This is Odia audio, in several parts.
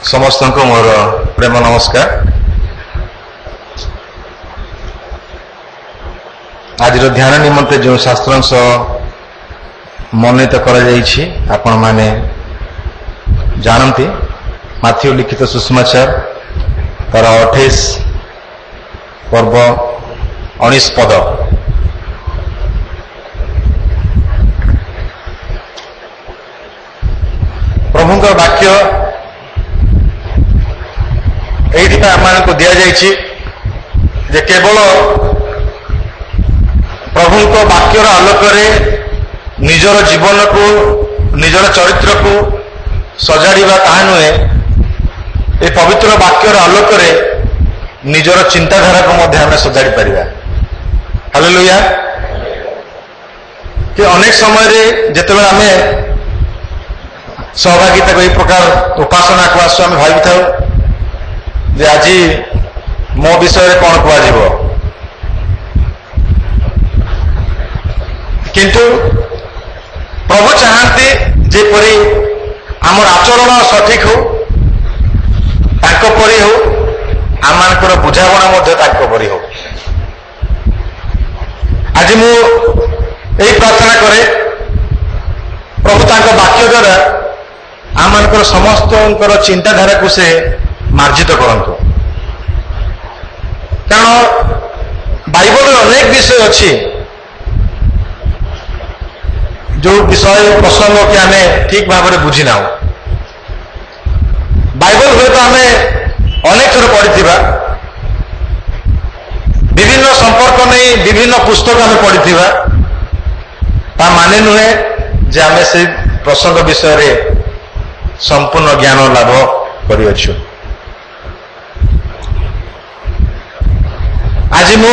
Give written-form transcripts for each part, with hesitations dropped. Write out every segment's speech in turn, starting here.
समस्त को मोर प्रेम नमस्कार। आज ध्यान निमंते जो शास्त्रांश मनोनीत आपण माने जानती माथ्यू लिखित सुषमाचार तार 28 पर्व 19 पद प्रभु वाक्य ये आम को दि जाए केवल प्रभु वाक्यर आलोक निजर जीवन को निजर चरित्र को सजाड़ा ताहा नुहे ये पवित्र वाक्यर आलोक निजर चिंताधारा को आम सजाड़ी पारिबा। हालेलुया। कि अनेक समय जिते आम सहभागिता को प्रकार उपासना को आसु आम भावी था जे आज मो विषय कौन कह किंतु प्रभु चाहती जेपरी आमर आचरण सठिक हो परी हो आमर बुझावना परी हो। आज मु यही प्रार्थना करे प्रभु तांको वाक्य द्वारा आमर समस्त चिंताधारा को से मार्जित करंतु। कारण बाइबल अनेक विषय अच्छी जो विषय प्रसंग के आम ठीक भाव में बुझी ना बाइबल हुए तो आम अनेक थर पढ़ी विभिन्न संपर्क नहीं विभिन्न पुस्तक आम पढ़ी माने नुहे जे आम से प्रसंग विषय संपूर्ण ज्ञान लाभ करियछु। आज मु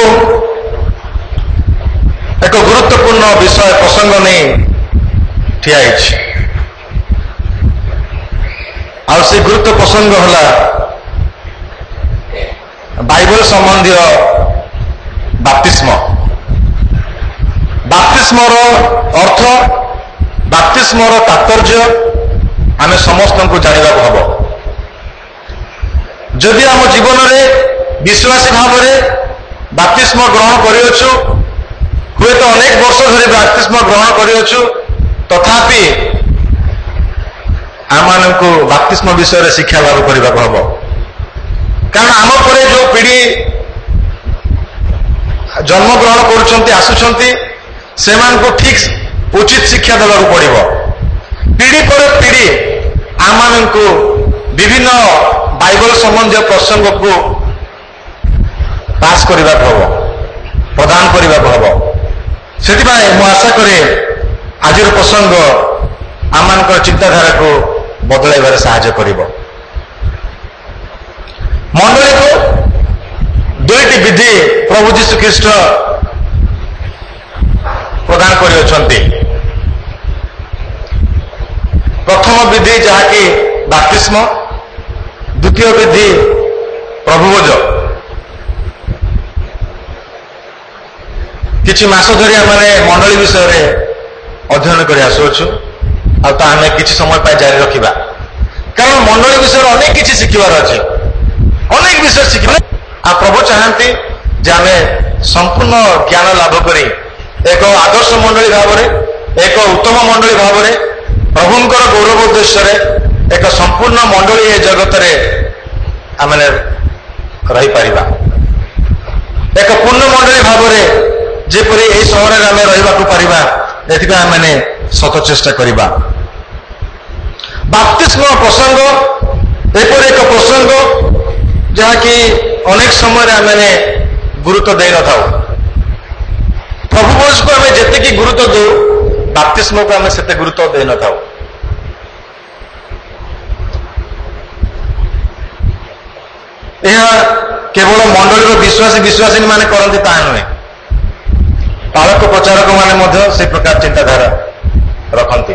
एक गुरुत्वपूर्ण विषय प्रसंग नहीं ठिया आ से गुरुत्व प्रसंग होला बाइबल संबंधी बाप्तिस्म। बाप्तिस्मर अर्थ बाप्तिस्मर तात्पर्य आम समस्त को जानवा हम। जदि आम जीवन में विश्वासी भाव में बाप्तिस्म ग्रहण करियछु हुए तो अनेक वर्ष धरी बाप्तिस्म ग्रहण करियछु तथापि आम को बाप्तिस्म विषय शिक्षा लाभ करने को हम। कारण आम पर जो पीढ़ी जन्म ग्रहण कर आसुंच से ठीक उचित शिक्षा देवा पड़ो। पीढ़ी पर पीढ़ी आम को विभिन्न बाइबल संबंधी प्रसंग को पास करने को हम प्रदान करने को हम। से मु आशा करे आज प्रसंग आम चिंताधारा को बदल साहाय्य कर। मंडली को दुईटी विधि प्रभु जीशु ख्रीष्ट प्रदान कर। प्रथम विधि जहाँकि बाप्तिस्म, द्वितीय विधि प्रभुभोज। किछि मास धरी आम मंडली विषय अध्ययन कर आसुछु आम किसी समय पर जारी रखा। कारण मंडली विषय अनेक किसी शिखबार अच्छे अनेक विषय शिखा आ प्रभु चाहती जे आम संपूर्ण ज्ञान लाभ कर एक आदर्श मंडली भाव में एक उत्तम मंडली भाव में प्रभुंकर गौरव उद्देश्य एक संपूर्ण मंडली ए जगत आम रही पारिबा। एक पूर्ण मंडली भाव में जेपरी ए सहर में आम रही पारिबा एथिबा आमे सत चेष्टा करिबा। बाप्तिस्म प्रसंग एपर एक प्रसंग जहाँकि अनेक समय आम गुरुत्व दे न था। प्रभुभोज को आम जी गुरुत्व दो बाप्तिस्म को आम से गुरुत्व दे न था। यह केवल मंडली विश्वासी विश्वासी माने करते ता नुहे पालक प्रचारक माने से प्रकार चिंताधारा रखती।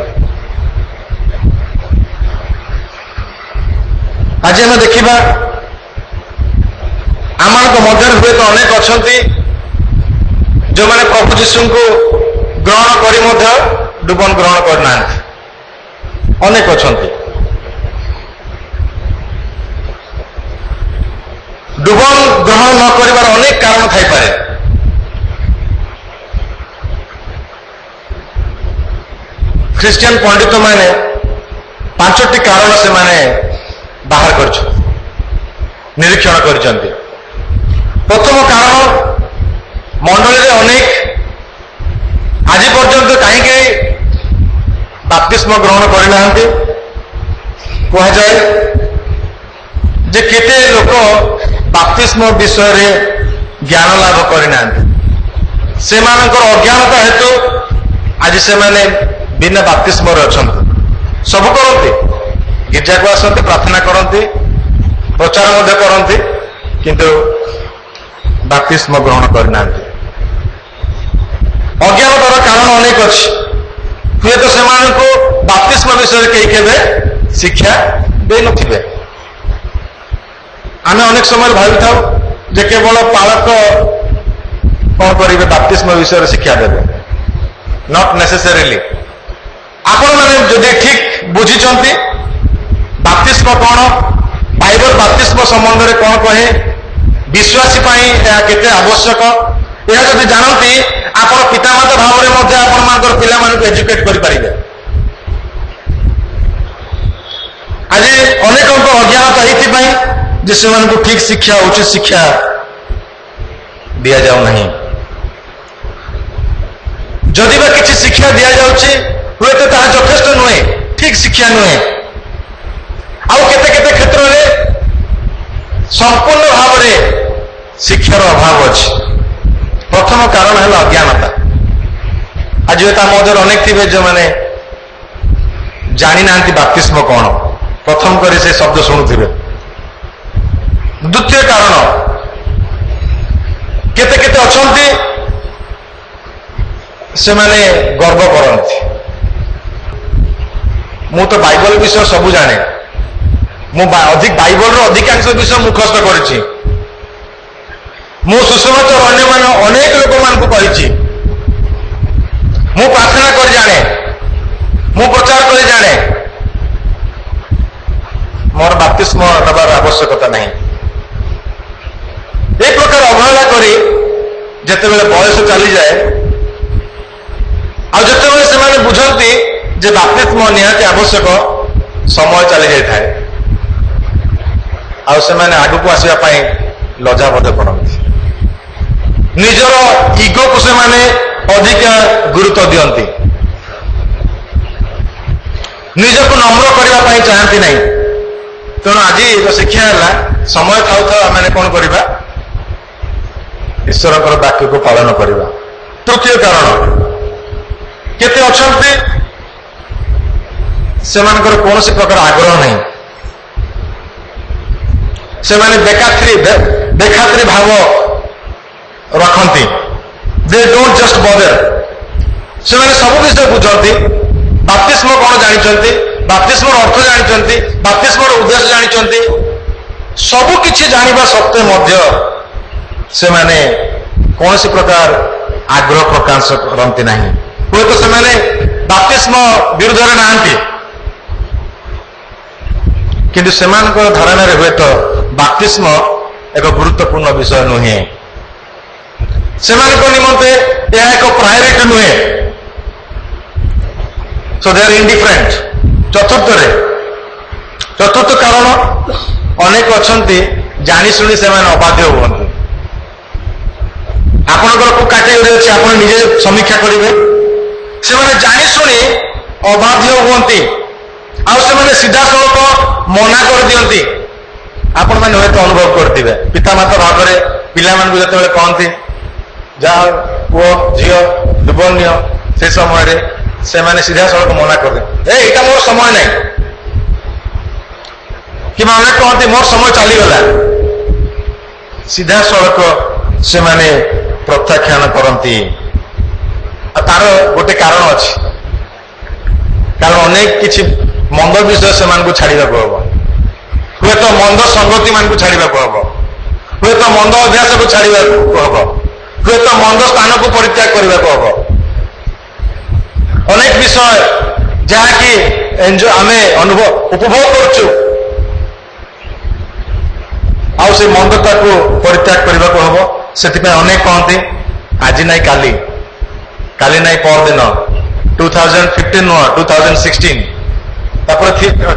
आज आम देखा आम मध्य हुए तो अनेक अच्छा जो मैंने प्रभु जीशु को ग्रहण कर डुबन ग्रहण करना अनेक अच्छा ଡୁବନ ଗ୍ରହଣ ନ କରିବାର ଅନେକ କାରଣ ଥାଇପାରେ। ଖ୍ରୀଷ୍ଟିଆନ ପଣ୍ଡିତ ମାନେ 5ଟି କାରଣ ସେମାନେ ବାହାର କରିଛନ୍ତି, ନିରୀକ୍ଷଣ କରିଛନ୍ତି। ପ୍ରଥମ କାରଣ, ମଣ୍ଡଳୀରେ ଅନେକ ଆଜି ପର୍ଯ୍ୟନ୍ତ କାହିଁକି ବାପ୍ତିସ୍ମ ଗ୍ରହଣ କରିନାହାନ୍ତି? କୁହାଯାଏ ଯେ କେତେ ଲୋକ ବାପ୍ତିସ୍ମ ବିଷୟରେ ଜ୍ଞାନ ଲାଭ କରିନାହାନ୍ତି। ସେମାନଙ୍କର ଅଜ୍ଞାନତା ହେତୁ ଆଜି ସେମାନେ ବିନା ବାପ୍ତିସ୍ମରେ ଅଛନ୍ତି। ସବୁ କରନ୍ତି, ଗିର୍ଜାକୁ ଆସନ୍ତି, ପ୍ରାର୍ଥନା କରନ୍ତି, ପ୍ରଚାର ମଧ୍ୟ କରନ୍ତି, କିନ୍ତୁ ବାପ୍ତିସ୍ମ ଗ୍ରହଣ କରିନାହାନ୍ତି। ଅଜ୍ଞାନତାର କାରଣ ଅନେକ ଅଛି। ହୁଏତ ସେମାନଙ୍କୁ ବାପ୍ତିସ୍ମ ବିଷୟରେ କେହି କେବେ ଶିକ୍ଷା ଦେଇନଥିବେ। ଆମେ ଅନେକ ସମୟରେ ଭାବିଥାଉ ଯେ କେବଳ ପାଳକ କଣ କରିବେ, ବାପ୍ତିସ୍ମ ବିଷୟରେ ଶିକ୍ଷା ଦେବେ। ନଟ୍ ନେସେସାରିଲି। ଆପଣମାନେ ଯଦି ଠିକ ବୁଝିଛନ୍ତି ବାପ୍ତିସ୍ମ କଣ, ବାଇବଲ ବାପ୍ତିସ୍ମ ସମ୍ବନ୍ଧରେ କଣ କହେ, ବିଶ୍ୱାସୀ ପାଇଁ ଏହା କେତେ ଆବଶ୍ୟକ, ଏହା ଯଦି ଜାଣନ୍ତି ଆପଣ ପିତାମାତା ଭାବରେ ମଧ୍ୟ ଆପଣମାନଙ୍କର ପିଲାମାନଙ୍କୁ ଏଜୁକେଟ କରିପାରିବେ। ଆଜି ଅନେକଙ୍କ ଅଜ୍ଞାନତା ଏଇଥିପାଇଁ ଯେ ସେମାନଙ୍କୁ ଠିକ ଶିକ୍ଷା, ଉଚିତ ଶିକ୍ଷା ଦିଆଯାଉ ନାହିଁ। ଯଦି ବା କିଛି ଶିକ୍ଷା ଦିଆଯାଉଛି ହୁଏତ ତାହା ଯଥେଷ୍ଟ ନୁହେଁ, ଠିକ ଶିକ୍ଷା ନୁହେଁ। ଆଉ କେତେ କେତେ କ୍ଷେତ୍ରରେ ସମ୍ପୂର୍ଣ୍ଣ ଭାବରେ ଶିକ୍ଷାର ଅଭାବ ଅଛି। ପ୍ରଥମ କାରଣ ହେଲା ଅଜ୍ଞାନତା। ଆଜି ତା ମଧ୍ୟରେ ଅନେକ ଥିବେ ଯେଉଁମାନେ ଜାଣିନାହାନ୍ତି ବାପ୍ତିସ୍ମ କଣ, ପ୍ରଥମ କରି ସେ ଶବ୍ଦ ଶୁଣୁଥିବେ। ଦ୍ୱିତୀୟ କାରଣ, କେତେ କେତେ ଅଛନ୍ତି ସେମାନେ ଗର୍ବ କରନ୍ତି। ମୁଁ ତ ବାଇବଲ ବିଷୟ ସବୁ ଜାଣେ, ମୁଁ ବାଇବଲର ଅଧିକାଂଶ ବିଷୟ ମୁଖସ୍ଥ କରିଛି, ମୁଁ ସୁସମାଚାର ଅନ୍ୟମାନେ ଅନେକ ଲୋକମାନଙ୍କୁ କହିଛି, ମୁଁ ପ୍ରାର୍ଥନା କରି ଜାଣେ, ମୁଁ ପ୍ରଚାର କରି ଜାଣେ, ମୋର ବାପ୍ତିସ୍ମ ନେବାର ଆବଶ୍ୟକତା ନାହିଁ। এই ପ୍ରକାର ଅବହେଳା କରି ଯେତେବେଳେ ବୟସ ଚାଲିଯାଏ ଆଉ ଯେତେବେଳେ ସେମାନେ ବୁଝନ୍ତି ଯେ ବାପ୍ତିସ୍ମ ନିହାତି ଆବଶ୍ୟକ, ସମୟ ଚାଲି ଯାଇଥାଏ ଆଉ ସେମାନେ ଆଗକୁ ଆସିବା ପାଇଁ ଲଜ୍ଜାବୋଧ କରନ୍ତି। ନିଜର ଇଗୋକୁ ସେମାନେ ଅଧିକା ଗୁରୁତ୍ୱ ଦିଅନ୍ତି, ନିଜକୁ ନମ୍ର କରିବା ପାଇଁ ଚାହାନ୍ତି ନାହିଁ। ତେଣୁ ଆଜି ଶିକ୍ଷା ହେଲା ସମୟ ଥାଉ ଥାଉ ଆମେ କଣ କରିବା, ଈଶ୍ୱରଙ୍କର ବାକ୍ୟକୁ ପାଳନ କରିବା। ତୃତୀୟ କାରଣ, କେତେ ଅଛନ୍ତି ସେମାନଙ୍କର କୌଣସି ପ୍ରକାର ଆଗ୍ରହ ନାହିଁ, ସେମାନେ ବେଖାତିର ଭାବ ରଖନ୍ତି। ଦେ ଡୋଣ୍ଟ ଜଷ୍ଟ ବଦର। ସେମାନେ ସବୁ ବିଷୟ ବୁଝନ୍ତି, ବାପ୍ତିସ୍ମ କଣ ଜାଣିଛନ୍ତି, ବାପ୍ତିସ୍ମର ଅର୍ଥ ଜାଣିଛନ୍ତି, ବାପ୍ତିସ୍ମର ଉଦ୍ଦେଶ୍ୟ ଜାଣିଛନ୍ତି, ସବୁ କିଛି ଜାଣିବା ସତ୍ତ୍ୱେ ମଧ୍ୟ ସେମାନେ କୌଣସି ପ୍ରକାର ଆଗ୍ରହ ପ୍ରକାଶ କରନ୍ତି ନାହିଁ। ହୁଏତ ସେମାନେ ବାପ୍ତିସ୍ମ ବିରୁଦ୍ଧରେ ନାହାନ୍ତି, କିନ୍ତୁ ସେମାନଙ୍କର ଧାରଣାରେ ହୁଏତ ବାପ୍ତିସ୍ମ ଏକ ଗୁରୁତ୍ୱପୂର୍ଣ୍ଣ ବିଷୟ ନୁହେଁ, ସେମାନଙ୍କ ନିମନ୍ତେ ଏହା ଏକ ପ୍ରାୟୋରିଟି ନୁହେଁ। ସୋ ଦେ ଆର୍ ଇଣ୍ଡିଫରେଣ୍ଟ। ଚତୁର୍ଥ କାରଣ, ଅନେକ ଅଛନ୍ତି ଜାଣିଶୁଣି ସେମାନେ ଅବାଧ୍ୟ ହୁଅନ୍ତି। ଆପଣଙ୍କର କୋଉ କାଟେଗୋରୀ ଅଛି ଆପଣ ନିଜେ ସମୀକ୍ଷା କରିବେ। ସେମାନେ ଜାଣିଶୁଣି ଅବାଧ୍ୟ ହୁଅନ୍ତି ଆଉ ସେମାନେ ସିଧାସଳଖ ମନା କରିଦିଅନ୍ତି। ଆପଣମାନେ ହୁଏତ ଅନୁଭବ କରିଥିବେ, ପିତାମାତା ଭାବରେ ପିଲାମାନଙ୍କୁ ଯେତେବେଳେ କହନ୍ତି ଯାହା ପୁଅ ଝିଅ ଡୁବନ ନିଅ, ସେ ସମୟରେ ସେମାନେ ସିଧାସଳଖ ମନା କରିଦିଅନ୍ତି, ଏଇଟା ମୋର ସମୟ ନାହିଁ, କିମ୍ବା ଅନେକ କହନ୍ତି ମୋର ସମୟ ଚାଲିଗଲା। ସିଧାସଳଖ ସେମାନେ ପ୍ରତ୍ୟାଖ୍ୟାନ କରନ୍ତି। ଆଉ ତାର ଗୋଟେ କାରଣ ଅଛି, କାରଣ ଅନେକ କିଛି ମନ୍ଦ ବିଷୟ ସେମାନଙ୍କୁ ଛାଡ଼ିବାକୁ ହବ। ହୁଏତ ମନ୍ଦ ସଙ୍ଗତି ମାନଙ୍କୁ ଛାଡ଼ିବାକୁ ହବ, ହୁଏତ ମନ୍ଦ ଅଭ୍ୟାସକୁ ଛାଡ଼ିବାକୁ ହବ, ହୁଏତ ମନ୍ଦ ସ୍ଥାନକୁ ପରିତ୍ୟାଗ କରିବାକୁ ହବ। ଅନେକ ବିଷୟ ଯାହାକି ଆମେ ଉପଭୋଗ କରୁଛୁ ଆଉ से मंदता को परित्याग करने को हम से अनेक कहते आज ना काली काली ना परदिन 2015 नुह 2016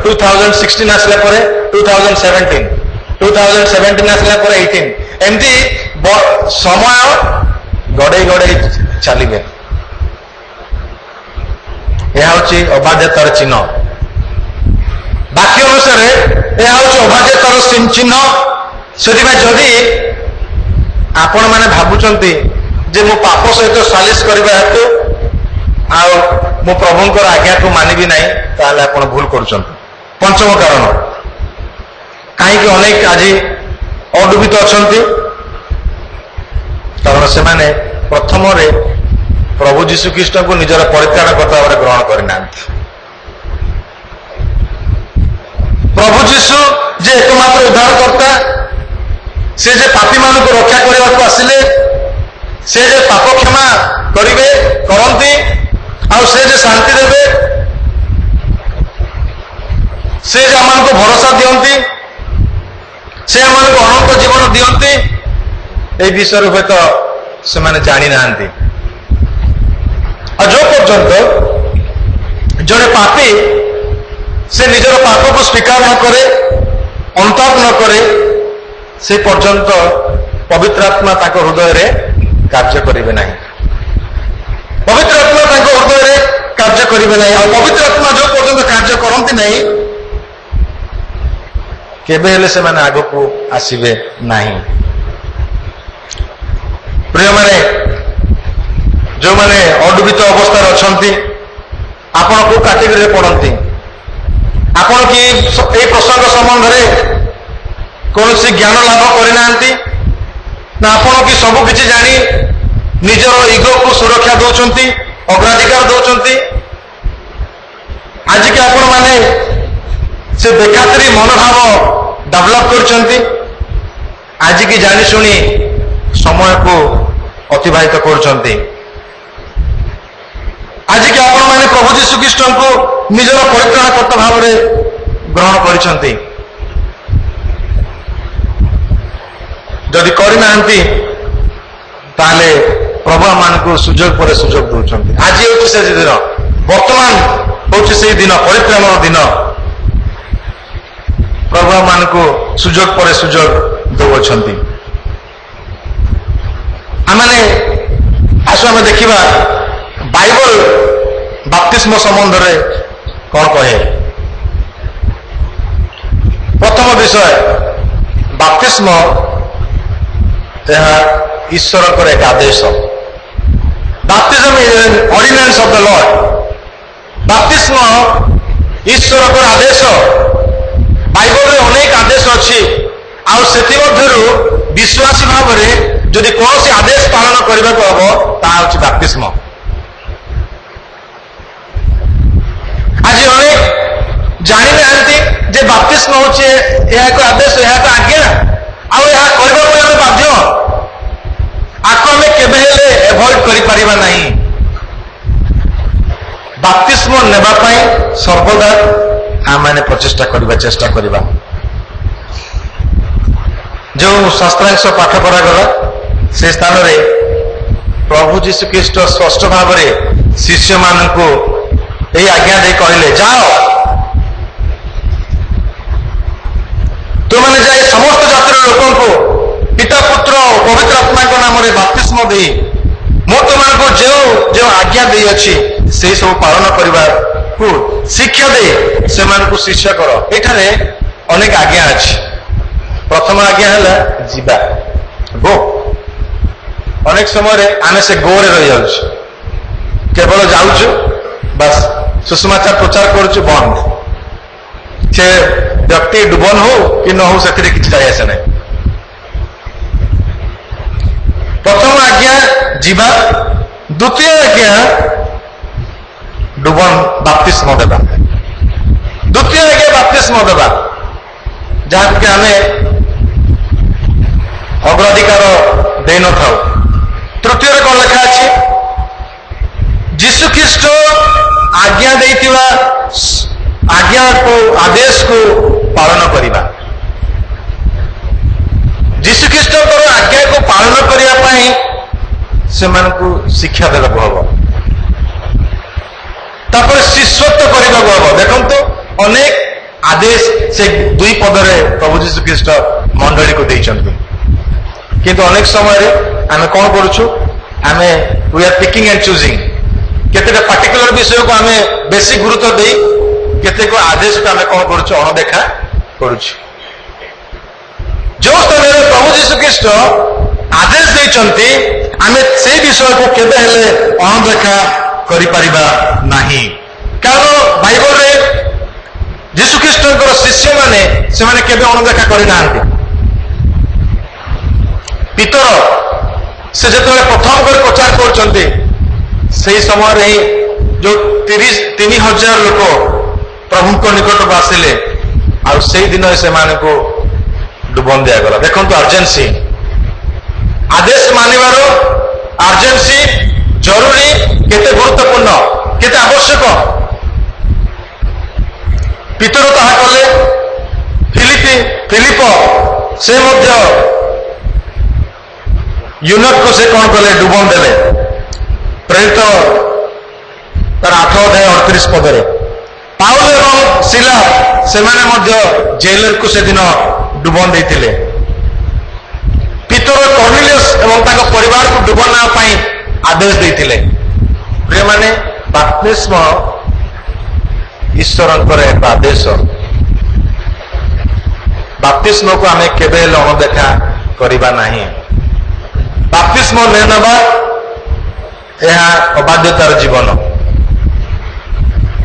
2016 आसला 2017 2017 आसला 18 एमती समय गड़े गड़े चलिए यह हूँ अबाध्यतार चिन्ह बाक्य अनुसार यह हूँ अबाध्यतार चिन्ह से जदि आपण मैंने भावुंट जे मो पाप सहित सालिश करने हेतु मो प्रभुंकर आज्ञा को मानिबी नहीं ताले आपण भूल कर पंचम कारण कहीं अनेक आज अडुबित अच्छा कारण से माने प्रथम प्रभु जीशु ख्रीस्ट को निजर परित्राणकर्ता भाव ग्रहण करना प्रभु जीशु जे एकमात्र उद्धारकर्ता से जे पापी मान को रक्षा करने को आसिले से जे पाप क्षमा करेंगे करती आ से जे शांति देवे से जे आम को भरोसा दियंती से आम को अनंत जीवन दियंती ए विषय हुए तो से माने जानी ना जो पर्यंत जड़े पापी से निजर पाप को स्वीकार न करे अनुताप न करे से पर्यंत पवित्र आत्मा ताको हृदय रे कार्य करिवे नहीं पवित्र आत्मा ताको हृदय रे कार्य करिवे नहीं और पवित्र आत्मा जो पर्यंत कार्य करंती नहीं केबे हेले से माने आगो को आसीबे नहीं प्रिय माने जो माने अडुबित अवस्था अच्छा आपण को कैटेगरी पड़ती आपण कि ए प्रसंग संबंध में कौन सी ज्ञान लाभ करना ना आपण कि सब किसी जानी निजर इगो को सुरक्षा दौरान अग्राधिकार दौरान आज के आपण माने से बेखातरी मनोभाव डेवलप कर आज की जानी शुणी समय को अतिबाहित कर आज के आपण माने प्रभु जीशु ख्रीस्ट को निजर परित्राणकर्ता भाव में ग्रहण करते जदि करना ताले प्रभु मान को सुजोग पर सुजोग दौरान आज हूँ से दिन वर्तमान हूँ से दिन परित्राण दिन प्रभु मान को सुजोग पर सुजोग दौरान आमने आसु आम देखा बाइबल बाप्तिस्म संबंध में कौन कहे प्रथम विषय बाप्तिस्म ईश्वर एक आदेश baptism is an ordinance of the lord बाप्तिस्म ईश्वर आदेश बाइबल रे अनेक आदेश अच्छी विश्वासी भाव में जदि कौन सी आदेश पालन करने को हम ताहा बाप्तिस्म आज अनेक जानी ना जे बाप्तिस्म हूँ एक आदेश यह एक आज्ञा आम बाध्य आपको आम केवे एवॉइड कर नहीं बाप्तिस्म नेबाई सर्वदा आम मैंने प्रचेषा करवा चेष्टा करवा जो शास्त्रांश पाठ करागला से स्थान में प्रभु जीशु ख्रीस्ट स्पष्ट भाव में शिष्य मान को यही आज्ञा दे कहले जाओ तुमने जाए समस्त जातिर लोकों को पिता पुत्र और पवित्र आत्मा को नाम रे बाप्तिस्म दे मो तुमको जो जो आज्ञा दे अच्छी से सब पालन करने को शिक्षा दे से को शिष्य कर एठारे अनेक आज्ञा अच्छी प्रथम आज्ञा है जीवा गो अनेक समय आम से गो रे रही जाऊँ केवल जाऊँ बस सुषमाचार प्रचार करुचु बंद से व्यक्ति डुबन हो कि न हो से किसी जाए आसे ना प्रथम आज्ञा जीवा द्वितीय आज्ञा डुबन बाप्तिस्म देवा द्वितीय आज्ञा बाप्तिस्म देवा जहाँ कि आम अग्राधिकार दे न था तृतीय कौन लिखा अच्छी जीशु ख्रीस्ट आज्ञा देइतिबा आज्ञा को आदेश को पालन करिबा ସେମାନଙ୍କୁ ଶିକ୍ଷା ଦେବାକୁ ହବ। ତାପରେ ଶିଷ୍ୟତ୍ୱ କରିବାକୁ ହବ। ଦେଖନ୍ତୁ ଅନେକ ଆଦେଶ ସେ 2 ପଦରେ ପ୍ରଭୁ ଯୀଶୁ ଖ୍ରୀଷ୍ଟ ମଣ୍ଡଳୀକୁ ଦେଇଛନ୍ତି, କିନ୍ତୁ ଅନେକ ସମୟରେ ଆମେ କଣ କରୁଛୁ, ଆମେ we are picking and choosing। କେତେଟା ପାର୍ଟିକୁଲାର ବିଷୟକୁ ଆମେ ବେଶୀ ଗୁରୁତ୍ୱ ଦେଇ କେତେକ ଆଦେଶକୁ ଆମେ କଣ କରୁଛୁ, ଅଣଦେଖା କରୁଛୁ। ଯୋଉ ସ୍ଥାନରେ ପ୍ରଭୁ ଯୀଶୁ ଖ୍ରୀଷ୍ଟ ଆଦେଶ ଦେଇଛନ୍ତି ଆମେ ସେଇ ବିଷୟକୁ କେବେ ହେଲେ ଅଣଦେଖା କରିପାରିବା ନାହିଁ। କାରଣ ବାଇବଲରେ ଯୀଶୁ ଖ୍ରୀଷ୍ଟଙ୍କର ଶିଷ୍ୟମାନେ ସେମାନେ କେବେ ଅଣଦେଖା କରିନାହାନ୍ତି। ପିତର ସେ ଯେତେବେଳେ ପ୍ରଥମ କରି ପ୍ରଚାର କରୁଛନ୍ତି ସେହି ସମୟରେ ହିଁ ଯୋଉ 3,000 ଲୋକ ପ୍ରଭୁଙ୍କ ନିକଟକୁ ଆସିଲେ, ଆଉ ସେଇଦିନ ସେମାନଙ୍କୁ ଡୁବନ ଦିଆଗଲା। ଦେଖନ୍ତୁ ଆର୍ଜେନ୍ସି, ଆଦେଶ ମାନିବାର ଆର୍ଜେନ୍ସି ଜରୁରୀ, କେତେ ଗୁରୁତ୍ୱପୂର୍ଣ୍ଣ, କେତେ ଆବଶ୍ୟକ। ପିତର ତାହା କଲେ। ଫିଲିପ ସେ ମଧ୍ୟ ୟୁନଟକୁ ସେ କଣ କଲେ, ଡୁବନ ଦେଲେ। ପ୍ରେରିତ ତାର 8 ଅଧ୍ୟାୟ 38 ପଦରେ ପାଉଲ ଏବଂ ସିଲା ସେମାନେ ମଧ୍ୟ ଜେଲରକୁ ସେଦିନ ଡୁବନ ଦେଇଥିଲେ। ପିତର କର୍ନେଲିୟସ୍ ଏବଂ ତାଙ୍କ ପରିବାରକୁ ଡୁବନ ନେବା ପାଇଁ ଆଦେଶ ଦେଇଥିଲେ। ପ୍ରିୟମାନେ, ବାପ୍ତିସ୍ମ ଈଶ୍ୱରଙ୍କର ଏକ ଆଦେଶ। ବାପ୍ତିସ୍ମକୁ ଆମେ କେବେ ହେଲେ ଅଣଦେଖା କରିବା ନାହିଁ। ବାପ୍ତିସ୍ମ ନେବା ଏହା ଅବାଧ୍ୟତାର ଜୀବନ।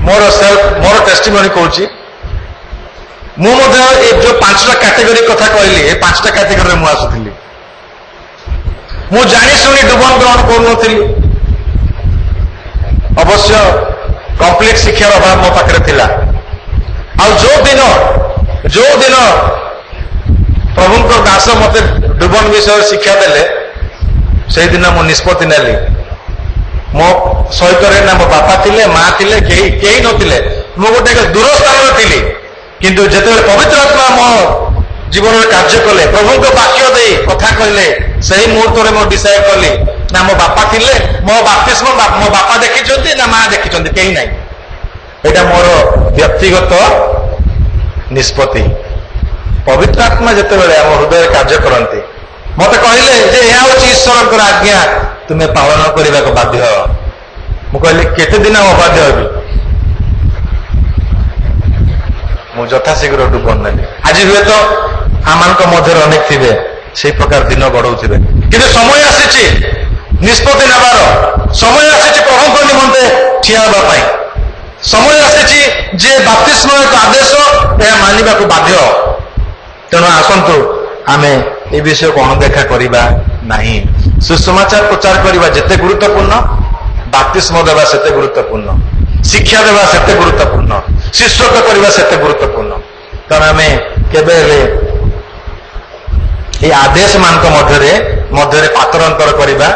ମୋର ଟେଷ୍ଟିମନି କହୁଛି, ମୁଁ ମଧ୍ୟ ଏ ଯୋଉ 5ଟା କ୍ୟାଟେଗୋରୀ କଥା କହିଲି, ଏ 5ଟା କ୍ୟାଟେଗୋରୀରେ ମୁଁ ଆସୁଥିଲି। ମୁଁ ଜାଣି ଶୁଣି ଡୁବନ ଗ୍ରହଣ କରୁନଥିଲି। ଅବଶ୍ୟ କମ୍ପ୍ଲିଟ ଶିକ୍ଷାର ଅଭାବ ମୋ ପାଖରେ ଥିଲା। ଆଉ ଯୋଉ ଦିନ ପ୍ରଭୁଙ୍କ ଦାସ ମତେ ଡୁବନ ବିଷୟରେ ଶିକ୍ଷା ଦେଲେ, ସେଇଦିନ ମୁଁ ନିଷ୍ପତ୍ତି ନେଲି। ମୋ ସହିତରେ ନା ମୋ ବାପା ଥିଲେ, ମା ଥିଲେ, କେହି ନଥିଲେ। ମୁଁ ଗୋଟେ ଦୂର ସ୍ଥାନରେ ଥିଲି। କିନ୍ତୁ ଯେତେବେଳେ ପବିତ୍ର ଆତ୍ମା ମୋ ଜୀବନରେ କାର୍ଯ୍ୟ କଲେ, ପ୍ରଭୁଙ୍କ ବାକ୍ୟ ଦେଇ କଥା କହିଲେ, ସେହି ମୁହୂର୍ତ୍ତରେ ମୁଁ ଡିସାଇଡ୍ କଲି, ନା ମୋ ବାପା ଥିଲେ, ମୋ ବାପ୍ତିସ୍ମ ମୋ ବାପା ଦେଖିଛନ୍ତି ନା ମା ଦେଖିଛନ୍ତି, କେହି ନାହିଁ। ଏଇଟା ମୋର ବ୍ୟକ୍ତିଗତ ନିଷ୍ପତ୍ତି। ପବିତ୍ର ଆତ୍ମା ଯେତେବେଳେ ଆମ ହୃଦୟରେ କାର୍ଯ୍ୟ କରନ୍ତି, ମତେ କହିଲେ ଯେ ଏହା ହେଉଛି ଈଶ୍ୱରଙ୍କର ଆଜ୍ଞା, ତୁମେ ପାଳନ କରିବାକୁ ବାଧ୍ୟ। ମୁଁ କହିଲି କେତେ ଦିନ ଅବାଧ୍ୟ ହେବି? ମୁଁ ଯଥାଶୀଘ୍ର ଡୁବନ ନେଲି। ଆଜି ହୁଏତ ଆମମାନଙ୍କ ମଧ୍ୟରେ ଅନେକ ଥିବେ ସେଇ ପ୍ରକାର ଦିନ ଗଡଉଥିବେ, କିନ୍ତୁ ସମୟ ଆସିଛି ନିଷ୍ପତ୍ତି ନେବାର। ସମୟ ଆସିଛି ପ୍ରଭୁଙ୍କ ନିମନ୍ତେ ଠିଆ ହେବା ପାଇଁ। ସମୟ ଆସିଛି ଯେ ବାପ୍ତିସ୍ମ ଏକ ଆଦେଶ, ଏହା ମାନିବାକୁ ବାଧ୍ୟ। ତେଣୁ ଆସନ୍ତୁ ଆମେ ଏ ବିଷୟକୁ ଅଣଦେଖା କରିବା ନାହିଁ। ସୁସମାଚାର ପ୍ରଚାର କରିବା ଯେତେ ଗୁରୁତ୍ୱପୂର୍ଣ୍ଣ, ବାପ୍ତିସ୍ମ ଦେବା ସେତେ ଗୁରୁତ୍ୱପୂର୍ଣ୍ଣ, ଶିକ୍ଷା ଦେବା ସେତେ ଗୁରୁତ୍ୱପୂର୍ଣ୍ଣ, ଶିଷ୍ୟତ୍ୱ କରିବା ସେତେ ଗୁରୁତ୍ୱପୂର୍ଣ୍ଣ। ତେଣୁ ଆମେ କେବେ ହେଲେ এই ଆଦେଶ ମାନଙ୍କ ମଧ୍ୟରେ ପାତରଅନ୍ତର କରିବା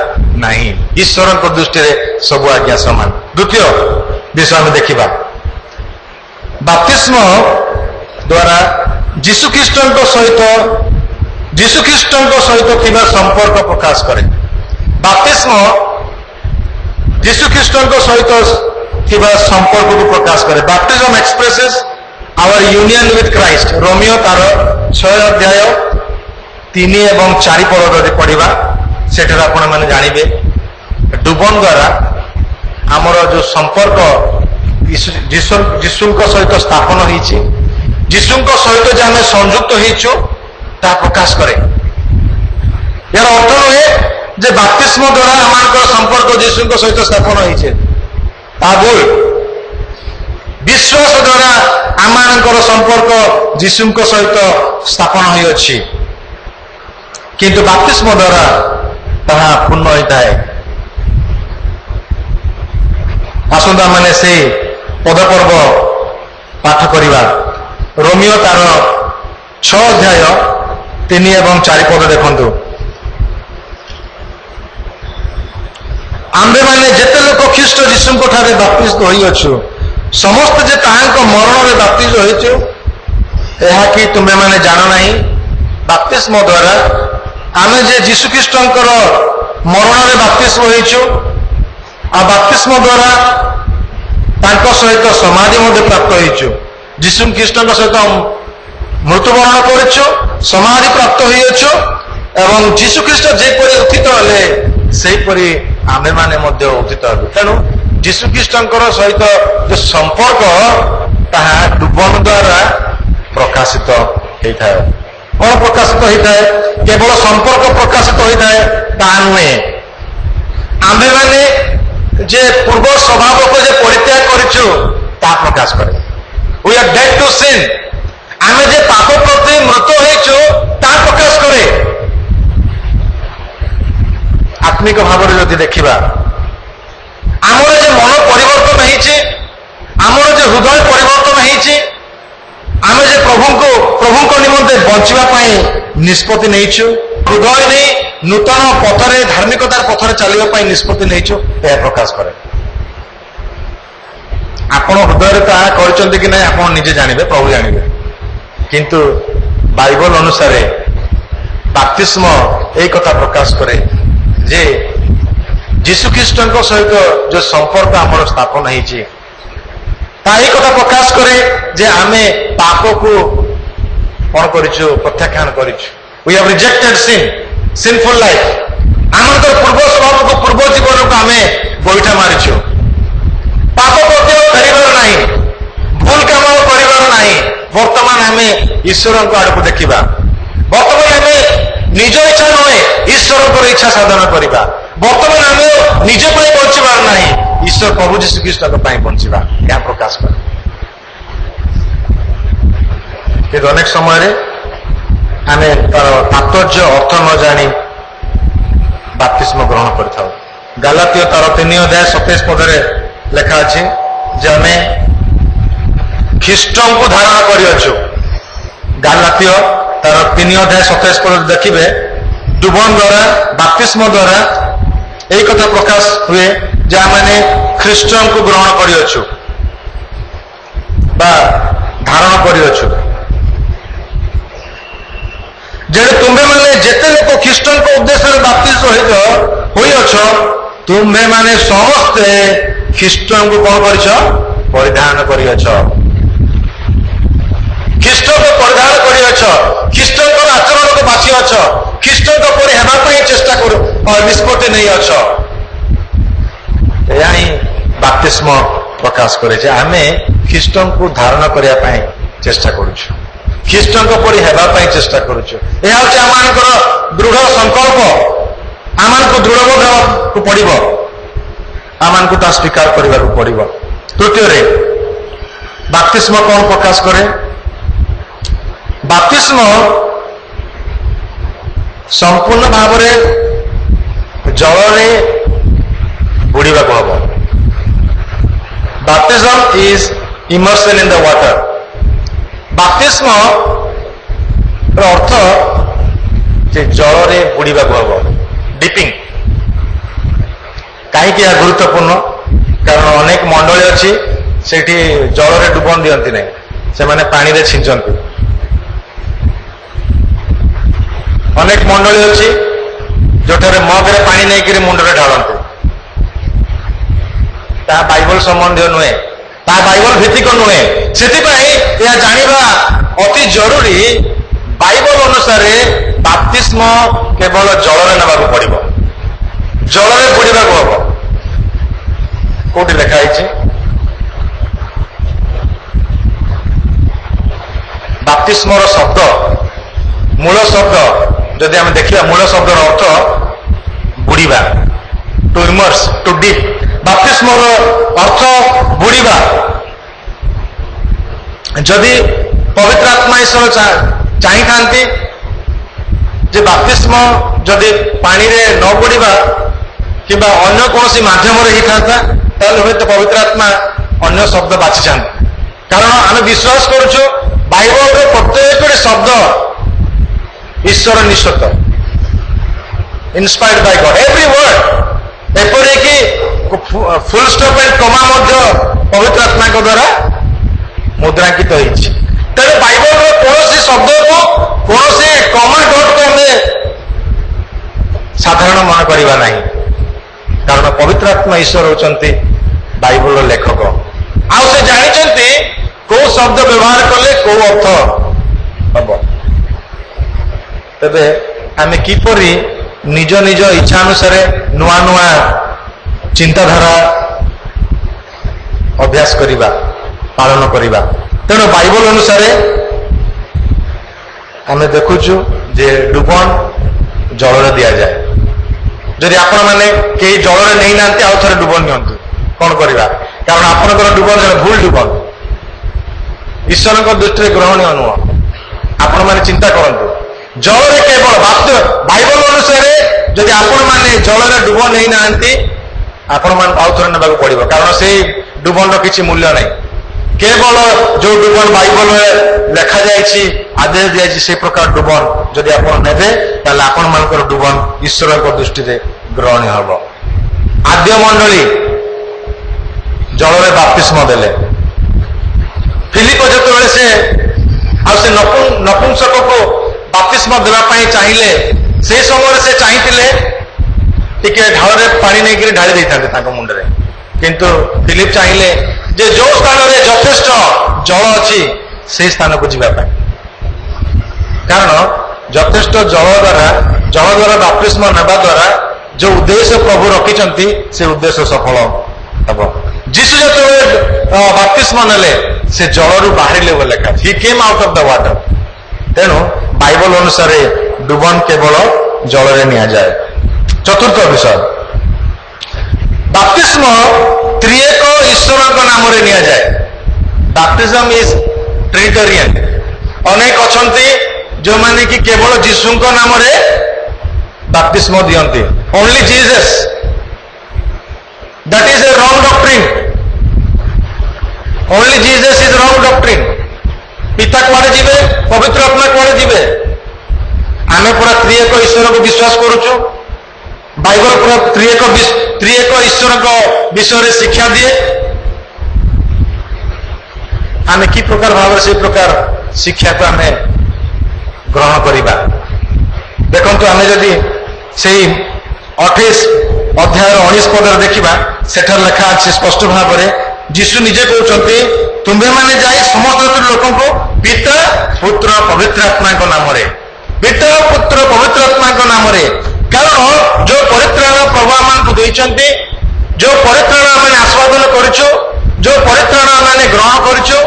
ନାହିଁ। ଈଶ୍ୱରଙ୍କ ଦୃଷ୍ଟିରେ ସବୁ ଆଜ୍ଞା ସମାନ। ଦ୍ୱିତୀୟ ବିଷୟ ଆମେ ଦେଖିବା, ବାପ୍ତିସ୍ମ ଦ୍ୱାରା ଯୀଶୁଖ୍ରୀଷ୍ଟଙ୍କ ସହିତ ଥିବା ସମ୍ପର୍କ ପ୍ରକାଶ କରେ। ବାପ୍ତିସ୍ମ ଯୀଶୁଖ୍ରୀଷ୍ଟଙ୍କ ସହିତ ଥିବା ସମ୍ପର୍କକୁ ପ୍ରକାଶ କରେ। ବାପ୍ତିଜମ୍ ଏକ୍ସପ୍ରେସେସ୍ ଆୱାର ୟୁନିୟନ ୱିଥ୍ କ୍ରାଇଷ୍ଟ। ରୋମିଓ ତାର 6 ଅଧ୍ୟାୟ 3 ଏବଂ 4 ପଦ ଯଦି ପଢିବା, ସେଠାରେ ଆପଣମାନେ ଜାଣିବେ ଡୁବନ ଦ୍ୱାରା ଆମର ଯୋଉ ସମ୍ପର୍କ ଯୀଶୁଙ୍କ ସହିତ ସ୍ଥାପନ ହେଇଛି, ଯୀଶୁଙ୍କ ସହିତ ଯେ ଆମେ ସଂଯୁକ୍ତ ହେଇଛୁ, ତାହା ପ୍ରକାଶ କରେ। ଏହାର ଅର୍ଥ ନୁହେଁ ଯେ ବାପ୍ତିସ୍ମ ଦ୍ୱାରା ଆମମାନଙ୍କର ସମ୍ପର୍କ ଯୀଶୁଙ୍କ ସହିତ ସ୍ଥାପନ ହେଇছে, ତାହା ଭୁଲ। ବିଶ୍ୱାସ ଦ୍ୱାରା ଆମମାନଙ୍କର ସମ୍ପର୍କ ଯୀଶୁଙ୍କ ସହିତ ସ୍ଥାପନ ହୋଇଅଛି, କିନ୍ତୁ ବାପ୍ତିସ୍ମ ଦ୍ୱାରା ତାହା ପୂର୍ଣ୍ଣ ହୋଇଥାଏ। ଆସନ୍ତୁ ଆମେ ସେଇ ପଦପର୍ବ ପାଠ କରିବା। ରୋମିଓ ତାର 6 ଅଧ୍ୟାୟ 3 ଏବଂ 4 ପଦ ଦେଖନ୍ତୁ। ଆମ୍ଭେମାନେ ଯେତେ ଲୋକ ଖ୍ରୀଷ୍ଟ ଯୀଶୁଙ୍କ ଠାରେ ବାପ୍ତିସ୍ମ ହୋଇଅଛୁ, ସମସ୍ତେ ଯେ ତାହାଙ୍କ ମରଣରେ ବାପ୍ତିସ୍ମ ହୋଇଛୁ, ଏହା କି ତୁମେମାନେ ଜାଣ ନାହିଁ? ବାପ୍ତିସ୍ମ ଦ୍ୱାରା ଆମେ ଯେ ଯୀଶୁଖ୍ରୀଷ୍ଟଙ୍କର ମରଣରେ ବାପ୍ତିସ୍ମ ହୋଇଛୁ ଆଉ ବାପ୍ତିସ୍ମ ଦ୍ୱାରା ତାଙ୍କ ସହିତ ସମାଧି ମଧ୍ୟ ପ୍ରାପ୍ତ ହୋଇଛୁ। ଯୀଶୁ ଖ୍ରୀଷ୍ଟଙ୍କ ସହିତ ମୃତ୍ୟୁବରଣ କରିଛୁ, ସମାଧି ପ୍ରାପ୍ତ ହୋଇଅଛୁ ଏବଂ ଯୀଶୁ ଖ୍ରୀଷ୍ଟ ଯେପରି ଉତ୍ଥିତ ହେଲେ ସେହିପରି ଆମେମାନେ ମଧ୍ୟ ଉତ୍ଥିତ ହେବୁ। ତେଣୁ ଯୀଶୁ ଖ୍ରୀଷ୍ଟଙ୍କର ସହିତ ଯୋଉ ସମ୍ପର୍କ ତାହା ଡୁବନ ଦ୍ୱାରା ପ୍ରକାଶିତ ହେଇଥାଏ। କଣ ପ୍ରକାଶିତ ହେଇଥାଏ? କେବଳ ସମ୍ପର୍କ ପ୍ରକାଶିତ ହୋଇଥାଏ ତାହା ନୁହେଁ, ଆମ୍ଭେମାନେ ଯେ ପୂର୍ବ ସ୍ୱଭାବକୁ ଯେ ପରିତ୍ୟାଗ କରିଛୁ ତାହା ପ୍ରକାଶ କରେ। We are dead to sin, ଆମେ ଯେ ପାପ ପ୍ରତି ମୃତ ହୋଇଛୁ ତାହା ପ୍ରକାଶ କରେ। ଆତ୍ମିକ ଭାବରେ ଯଦି ଦେଖିବା, ଆମର ଯେ ମନ ପରିବର୍ତ୍ତନ ହେଇଛି, ଆମର ଯେ ହୃଦୟ ପରିବର୍ତ୍ତନ ହେଇଛି, ଆମେ ଯେ ପ୍ରଭୁଙ୍କ ନିମନ୍ତେ ବଞ୍ଚିବା ପାଇଁ ନିଷ୍ପତ୍ତି ନେଇଛୁ, ହୃଦୟ ନେଇ ନୂତନ ପଥରେ ଧାର୍ମିକତାର ପଥରେ ଚାଲିବା ପାଇଁ ନିଷ୍ପତ୍ତି ନେଇଛୁ, ଏହା ପ୍ରକାଶ କରେ। ଆପଣ ହୃଦୟରେ ତାହା କରିଛନ୍ତି କି ନାହିଁ ଆପଣ ନିଜେ ଜାଣିବେ, ପ୍ରଭୁ ଜାଣିବେ। କିନ୍ତୁ ବାଇବଲ ଅନୁସାରେ ବାପ୍ତିସ୍ମ ଏହି କଥା ପ୍ରକାଶ କରେ ଯେ ଯୀଶୁ ଖ୍ରୀଷ୍ଟଙ୍କ ସହିତ ଯୋଉ ସମ୍ପର୍କ ଆମର ସ୍ଥାପନ ହେଇଛି ତାହା ଏହି କଥା ପ୍ରକାଶ କରେ ଯେ ଆମେ ପାପକୁ କଣ କରିଛୁ? ପ୍ରତ୍ୟାଖ୍ୟାନ କରିଛୁ। We have rejected sin, sinful life. ଆମର ପୂର୍ବ ସ୍ୱଭାବକୁ, ପୂର୍ବ ଜୀବନକୁ ଆମେ ଗୋଇଠା ମାରିଛୁ। ପାପ ପ୍ରତି ଫେରିବାର ନାହିଁ, ଭୁଲ କାମ କରିବାର ନାହିଁ। ବର୍ତ୍ତମାନ ଆମେ ଈଶ୍ୱରଙ୍କ ଆଡକୁ ଦେଖିବା। ବର୍ତ୍ତମାନ ଆମେ ନିଜ ଇଚ୍ଛା ନୁହେଁ, ଈଶ୍ୱରଙ୍କର ଇଚ୍ଛା ସାଧନ କରିବା। ବର୍ତ୍ତମାନ ଆମେ ନିଜ ପାଇଁ ବଞ୍ଚିବାର ନାହିଁ, ଈଶ୍ୱର ପ୍ରଭୁ ଯୀଶୁ ଖ୍ରୀଷ୍ଟଙ୍କ ପାଇଁ ବଞ୍ଚିବା। ଏହା ପ୍ରକାଶ କରେ। କିନ୍ତୁ ଅନେକ ସମୟରେ ଆମେ ତାର ତାତ୍ପର୍ଯ୍ୟ ଅର୍ଥ ନ ଜାଣି ବାପ୍ତିସ୍ମ ଗ୍ରହଣ କରିଥାଉ। ଗାଲାତୀୟ ତାର 3:27 ଲେଖା ଅଛି ଯେ ଆମେ ଖ୍ରୀଷ୍ଟଙ୍କୁ ଧାରଣ କରିଅଛୁ। ଗାଲାତୀୟ ତାର 3:27 ଦେଖିବେ, ଡୁବନ ଦ୍ୱାରା ବାପ୍ତିସ୍ମ ଦ୍ୱାରା ଏହି କଥା ପ୍ରକାଶ ହୁଏ ଯେ ଆମେ ଖ୍ରୀଷ୍ଟଙ୍କୁ ଗ୍ରହଣ କରିଅଛୁ ବା ଧାରଣ କରିଅଛୁ। ଯେଣୁ ତୁମ୍ଭେମାନେ ଯେତେ ଲୋକ ଖ୍ରୀଷ୍ଟଙ୍କ ଉଦ୍ଦେଶ୍ୟରେ ବାପ୍ତିସ୍ମ ହୋଇଅଛ, ତୁମ୍ଭେମାନେ ସମସ୍ତେ ଖ୍ରୀଷ୍ଟଙ୍କୁ କଣ କରିଛ? ପରିଧାନ କରିଅଛ। ଖ୍ରୀଷ୍ଟଙ୍କୁ ପରିଧାନ କରିଅଛ, ଖ୍ରୀଷ୍ଟଙ୍କର ଆଚରଣକୁ ବାଛିଅଛ, ଖ୍ରୀଷ୍ଟଙ୍କ ପରି ହେବା ପାଇଁ ଚେଷ୍ଟା କରୁ ନିଷ୍ପତ୍ତି ନେଇଅଛ। ଏହା ହିଁ ବାପ୍ତିସ୍ମ ପ୍ରକାଶ କରେ ଯେ ଆମେ ଖ୍ରୀଷ୍ଟଙ୍କୁ ଧାରଣ କରିବା ପାଇଁ ଚେଷ୍ଟା କରୁଛୁ, ଖ୍ରୀଷ୍ଟଙ୍କ ପରି ହେବା ପାଇଁ ଚେଷ୍ଟା କରୁଛୁ। ଏହା ହେଉଛି ଆମମାନଙ୍କର ଦୃଢ ସଂକଳ୍ପ। ଆମମାନଙ୍କୁ ଦୃଢ ହେବାକୁ ପଡିବ, ଆମମାନଙ୍କୁ ତା ସ୍ୱୀକାର କରିବାକୁ ପଡିବ। ତୃତୀୟରେ ବାପ୍ତିସ୍ମ କଣ ପ୍ରକାଶ କରେ? ବାପ୍ତିସ୍ମ ସମ୍ପୂର୍ଣ୍ଣ ଭାବରେ ଜଳରେ ବୁଡ଼ିବାକୁ ହବ। ବାପ୍ତିଜମ is immersion in the water. ବାପ୍ତିସ୍ମ ର ଅର୍ଥ ଯେ ଜଳରେ ବୁଡ଼ିବାକୁ ହବ, ଡିପିଂ। କାହିଁକି ଏହା ଗୁରୁତ୍ୱପୂର୍ଣ୍ଣ? କାରଣ ଅନେକ ମଣ୍ଡଳୀ ଅଛି ସେଠି ଜଳରେ ଡୁବନ ଦିଅନ୍ତି ନାହିଁ, ସେମାନେ ପାଣିରେ ଛିଞ୍ଚନ୍ତି। ଅନେକ ମଣ୍ଡଳୀ ଅଛି ଯୋଉଠାରେ ମଗରେ ପାଣି ନେଇକରି ମୁଣ୍ଡରେ ଢାଳନ୍ତି। ତାହା ବାଇବଲ ସମ୍ବନ୍ଧୀୟ ନୁହେଁ, ତାହା ବାଇବଲ ଭିତ୍ତିକ ନୁହେଁ। ସେଥିପାଇଁ ଏହା ଜାଣିବା ଅତି ଜରୁରୀ। ବାଇବଲ ଅନୁସାରେ ବାପ୍ତିସ୍ମ କେବଳ ଜଳରେ ନେବାକୁ ପଡିବ, ଜଳରେ ବୁଡ଼ିବାକୁ ହବ। କୋଉଠି ଲେଖା ହେଇଛି? ବାପ୍ତିସ୍ମର ଶବ୍ଦ, ମୂଳ ଶବ୍ଦ ଯଦି ଆମେ ଦେଖିବା, ମୂଳ ଶବ୍ଦର ଅର୍ଥ ବୁଡ଼ିବା, ଟୁ ଇମର୍ସ, ଟୁ ଡିପ୍। ବାପ୍ତିସ୍ମର ଅର୍ଥ ବୁଡ଼ିବା। ଯଦି ପବିତ୍ର ଆତ୍ମା ଈଶ୍ୱର ଚାହିଁଥାନ୍ତି ଯେ ବାପ୍ତିସ୍ମ ଯଦି ପାଣିରେ ନ ବୁଡ଼ିବା କିମ୍ବା ଅନ୍ୟ କୌଣସି ମାଧ୍ୟମରେ ହେଇଥାନ୍ତା, ତାହେଲେ ହୁଏତ ପବିତ୍ର ଆତ୍ମା ଅନ୍ୟ ଶବ୍ଦ ବାଛିଥାନ୍ତି। କାରଣ ଆମେ ବିଶ୍ୱାସ କରୁଛୁ ବାଇବଲର ପ୍ରତ୍ୟେକଟି ଶବ୍ଦ ଈଶ୍ୱର ନିଃସତ, ଇନ୍ସପାୟାର୍ଡ ବାଇ ଗଡ୍, ଏଭ୍ରି ୱାର୍ଡ। ଏପରିକି ଫୁଲ ଷ୍ଟପ୍ ଏଣ୍ଡ କମା ମଧ୍ୟ ପବିତ୍ର ଆତ୍ମାଙ୍କ ଦ୍ୱାରା ମୁଦ୍ରାଙ୍କିତ ହେଇଛି। ତେଣୁ ବାଇବଲର କୌଣସି ଶବ୍ଦକୁ, କୌଣସି କମା ଡଟ୍କୁ ଆମେ ସାଧାରଣ ମନେ କରିବା ନାହିଁ, କାରଣ ପବିତ୍ର ଆତ୍ମା ଈଶ୍ୱର ହେଉଛନ୍ତି ବାଇବଲର ଲେଖକ। ଆଉ ସେ ଜାଣିଛନ୍ତି କୋଉ ଶବ୍ଦ ବ୍ୟବହାର କଲେ କୋଉ ଅର୍ଥ ହବ। ତେବେ ଆମେ କିପରି ନିଜ ନିଜ ଇଚ୍ଛା ଅନୁସାରେ ନୂଆ ନୂଆ ଚିନ୍ତାଧାରା ଅଭ୍ୟାସ କରିବା, ପାଳନ କରିବା? ତେଣୁ ବାଇବଲ ଅନୁସାରେ ଆମେ ଦେଖୁଛୁ ଯେ ଡୁବନ ଜଳରେ ଦିଆଯାଏ। ଯଦି ଆପଣମାନେ କେହି ଜଳରେ ନେଇନାହାନ୍ତି ଆଉ ଥରେ ଡୁବନ ନିଅନ୍ତୁ, କଣ କରିବା? କାରଣ ଆପଣଙ୍କର ଡୁବନ ଜଣେ ଭୁଲ ଡୁବନ, ଈଶ୍ୱରଙ୍କ ଦୃଷ୍ଟିରେ ଗ୍ରହଣୀୟ ନୁହଁ। ଆପଣମାନେ ଚିନ୍ତା କରନ୍ତୁ, ଜଳରେ କେବଳ ବାଇବଲ ଅନୁସାରେ ଯଦି ଆପଣମାନେ ଜଳରେ ଡୁବ ନେଇନାହାନ୍ତି ଆପଣମାନଙ୍କୁ ଆଉ ଥରେ ନେବାକୁ ପଡିବ, କାରଣ ସେଇ ଡୁବନର କିଛି ମୂଲ୍ୟ ନାହିଁ। କେବଳ ଯୋଉ ଡୁବନ ବାଇବଲରେ ଲେଖାଯାଇଛି, ଆଦେଶ ଦିଆଯାଇଛି, ସେଇ ପ୍ରକାର ଡୁବନ ଯଦି ଆପଣ ନେବେ ତାହେଲେ ଆପଣମାନଙ୍କର ଡୁବନ ଈଶ୍ୱରଙ୍କ ଦୃଷ୍ଟିରେ ଗ୍ରହଣୀୟ ହବ। ଆଦ୍ୟ ମଣ୍ଡଳୀ ଜଳରେ ବାପ୍ତିସ୍ମ ଦେଲେ। ଫିଲିପ ଯେତେବେଳେ ସେ ନପୁଂସକକୁ ବାପ୍ତିସ୍ମ ଦେବା ପାଇଁ ଚାହିଁଲେ, ସେ ସମୟରେ ସେ ଚାହିଁଥିଲେ ଟିକେ ଢାଳରେ ପାଣି ନେଇକରି ଢାଳି ଦେଇଥାନ୍ତେ ତାଙ୍କ ମୁଣ୍ଡରେ, କିନ୍ତୁ ଫିଲିପ ଚାହିଁଲେ ଯେ ଯୋଉ ସ୍ଥାନରେ ଯଥେଷ୍ଟ ଜଳ ଅଛି সেই ସ୍ଥାନକୁ ଯିବା ପାଇଁ, କାରଣ ଯଥେଷ୍ଟ ଜଳ ଦ୍ୱାରା ବାପ୍ତିସ୍ମ ନେବା ଦ୍ୱାରା ଯୋଉ ଉଦ୍ଦେଶ୍ୟ ପ୍ରଭୁ ରଖିଛନ୍ତି ସେ ଉଦ୍ଦେଶ୍ୟ ସଫଳ ହେବ। ଯୀଶୁ ଯେତେବେଳେ ବାପ୍ତିସ୍ମ ନେଲେ ସେ ଜଳରୁ ବାହାରିଲେ ବୋଲି ଲେଖା, ହି କେମ୍ ଆଉଟ୍ ଅଫ୍ ଦ ୱାଟର। ତେଣୁ ବାଇବଲ ଅନୁସାରେ ଡୁବନ କେବଳ ଜଳରେ ନିଆଯାଏ। ଚତୁର୍ଥ ବିଷୟ, ବାପ୍ତିସ୍ମ ତ୍ରିଏକ ଈଶ୍ୱରଙ୍କ ନାମରେ ନିଆଯାଏ। ବାପ୍ତିଜମ ଇଜ ଟ୍ରିନିଟରିଆନ। ଅନେକ ଅଛନ୍ତି ଯେଉଁମାନେ କି କେବଳ ଯୀଶୁଙ୍କ ନାମରେ ବାପ୍ତିସ୍ମ ଦିଅନ୍ତି, only ଜିଜସ୍। That is a wrong doctrine. Only Jesus is wrong doctrine. ପିତା କୁଆଡେ ଯିବେ, ପବିତ୍ର ଆତ୍ମା କୁଆଡେ ଯିବେ? ଆମେ ପୁରା ତ୍ରିଏକ ଈଶ୍ୱରକୁ ବିଶ୍ୱାସ କରୁଛୁ। ବାଇବଲ ପୁରା ତ୍ରିଏକ ଈଶ୍ୱରଙ୍କ ବିଷୟରେ ଶିକ୍ଷା ଦିଏ। ଆମେ କି ପ୍ରକାର ଭାବରେ ସେଇ ପ୍ରକାର ଶିକ୍ଷାକୁ ଆମେ ଗ୍ରହଣ କରିବା? ଦେଖନ୍ତୁ, ଆମେ ଯଦି ସେଇ 28 ଅଧ୍ୟାୟର 19 ପଦରେ ଦେଖିବା, ସେଠାରେ ଲେଖା ଅଛି ସ୍ପଷ୍ଟ ଭାବରେ, ଯୀଶୁ ନିଜେ କହୁଛନ୍ତି, ତୁମ୍ଭେମାନେ ଯାଇ ସମସ୍ତ ଲୋକଙ୍କୁ ପିତା ପୁତ୍ର ପବିତ୍ର ଆତ୍ମାଙ୍କ ନାମରେ, ପିତା ପୁତ୍ର ପବିତ୍ର ଆତ୍ମାଙ୍କ ନାମରେ, କାରଣ ଯୋଉ ପରିତ୍ରାଣ ପ୍ରଭୁ ଆମମାନଙ୍କୁ ଦେଇଛନ୍ତି, ଯୋଉ ପରିତ୍ରାଣ ଆମେ ଆସ୍ୱାଦନ କରିଛୁ, ଯୋଉ ପରିତ୍ରାଣ ଆମେ ଗ୍ରହଣ କରିଛୁ,